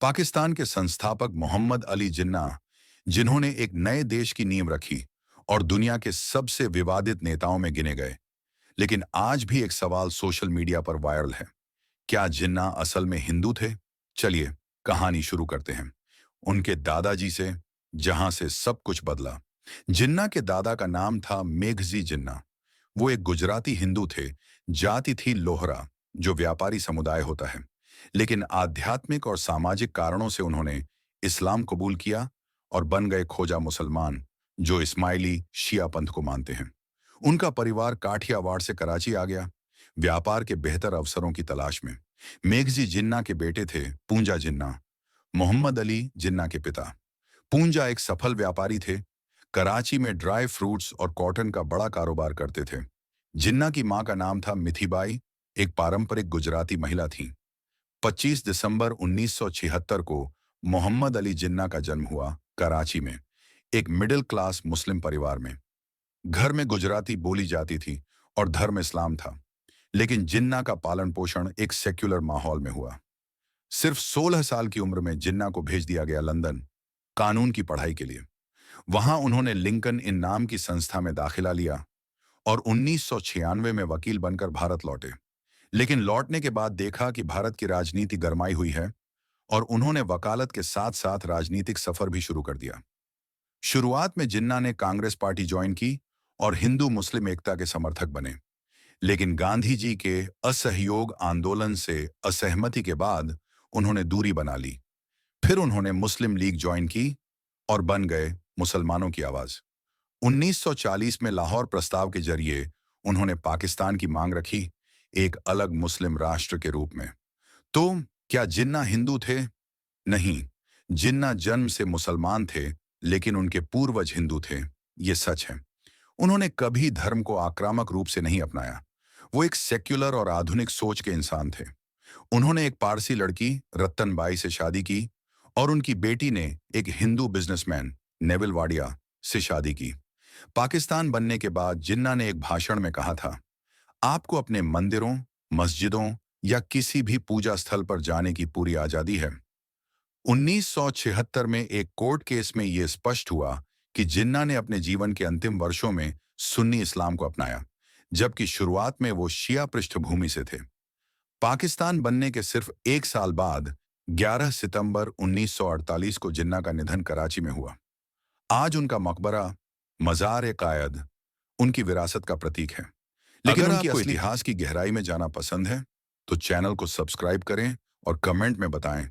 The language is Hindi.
पाकिस्तान के संस्थापक मोहम्मद अली जिन्ना, जिन्होंने एक नए देश की नींव रखी और दुनिया के सबसे विवादित नेताओं में गिने गए। लेकिन आज भी एक सवाल सोशल मीडिया पर वायरल है। क्या जिन्ना असल में हिंदू थे? चलिए, कहानी शुरू करते हैं उनके दादाजी से, जहां से सब कुछ बदला। जिन्ना के दादा का नाम था मेघजी जिन्ना। वो एक गुजराती हिंदू थे। जाति थी लोहरा, जो व्यापारी समुदाय होता है। लेकिन आध्यात्मिक और सामाजिक कारणों से उन्होंने इस्लाम कबूल किया और बन गए खोजा मुसलमान, जो इस्माइली शिया पंथ को मानते हैं। उनका परिवार काठियावाड़ से कराची आ गया, व्यापार के बेहतर अवसरों की तलाश में। मेघजी जिन्ना के बेटे थे पूंजा जिन्ना, मोहम्मद अली जिन्ना के पिता। पूंजा एक सफल व्यापारी थे। कराची में ड्राई फ्रूट्स और कॉटन का बड़ा कारोबार करते थे। जिन्ना की मां का नाम था मिथीबाई, एक पारंपरिक गुजराती महिला थी। 25 दिसंबर 1976 को मोहम्मद अली जिन्ना का जन्म हुआ कराची में, एक मिडिल क्लास मुस्लिम परिवार में। घर में गुजराती बोली जाती थी और धर्म इस्लाम था। लेकिन जिन्ना का पालन पोषण एक सेक्युलर माहौल में हुआ। सिर्फ 16 साल की उम्र में जिन्ना को भेज दिया गया लंदन, कानून की पढ़ाई के लिए। वहां उन्होंने लिंकन इन नाम की संस्था में दाखिला लिया और 1996 में वकील बनकर भारत लौटे। लेकिन लौटने के बाद देखा कि भारत की राजनीति गरमाई हुई है और उन्होंने वकालत के साथ साथ राजनीतिक सफर भी शुरू कर दिया। शुरुआत में जिन्ना ने कांग्रेस पार्टी ज्वाइन की और हिंदू मुस्लिम एकता के समर्थक बने। लेकिन गांधी जी के असहयोग आंदोलन से असहमति के बाद उन्होंने दूरी बना ली। फिर उन्होंने मुस्लिम लीग ज्वाइन की और बन गए मुसलमानों की आवाज। 1940 में लाहौर प्रस्ताव के जरिए उन्होंने पाकिस्तान की मांग रखी, एक अलग मुस्लिम राष्ट्र के रूप में। तो क्या जिन्ना हिंदू थे? नहीं, जिन्ना जन्म से मुसलमान थे, लेकिन उनके पूर्वज हिंदू थे, ये सच है। उन्होंने कभी धर्म को आक्रामक रूप से नहीं अपनाया। वो एक सेक्युलर और आधुनिक सोच के इंसान थे। उन्होंने एक पारसी लड़की रत्तनबाई से शादी की और उनकी बेटी ने एक हिंदू बिजनेसमैन नेविल वाडिया से शादी की। पाकिस्तान बनने के बाद जिन्ना ने एक भाषण में कहा था, आपको अपने मंदिरों, मस्जिदों या किसी भी पूजा स्थल पर जाने की पूरी आजादी है। 1976 में एक कोर्ट केस में यह स्पष्ट हुआ कि जिन्ना ने अपने जीवन के अंतिम वर्षों में सुन्नी इस्लाम को अपनाया, जबकि शुरुआत में वो शिया पृष्ठभूमि से थे। पाकिस्तान बनने के सिर्फ एक साल बाद 11 सितंबर 1948 को जिन्ना का निधन कराची में हुआ। आज उनका मकबरा, मज़ार-ए-कायद, उनकी विरासत का प्रतीक है। लेकिन अगर उनकी आपको असली इतिहास की गहराई में जाना पसंद है, तो चैनल को सब्सक्राइब करें और कमेंट में बताएं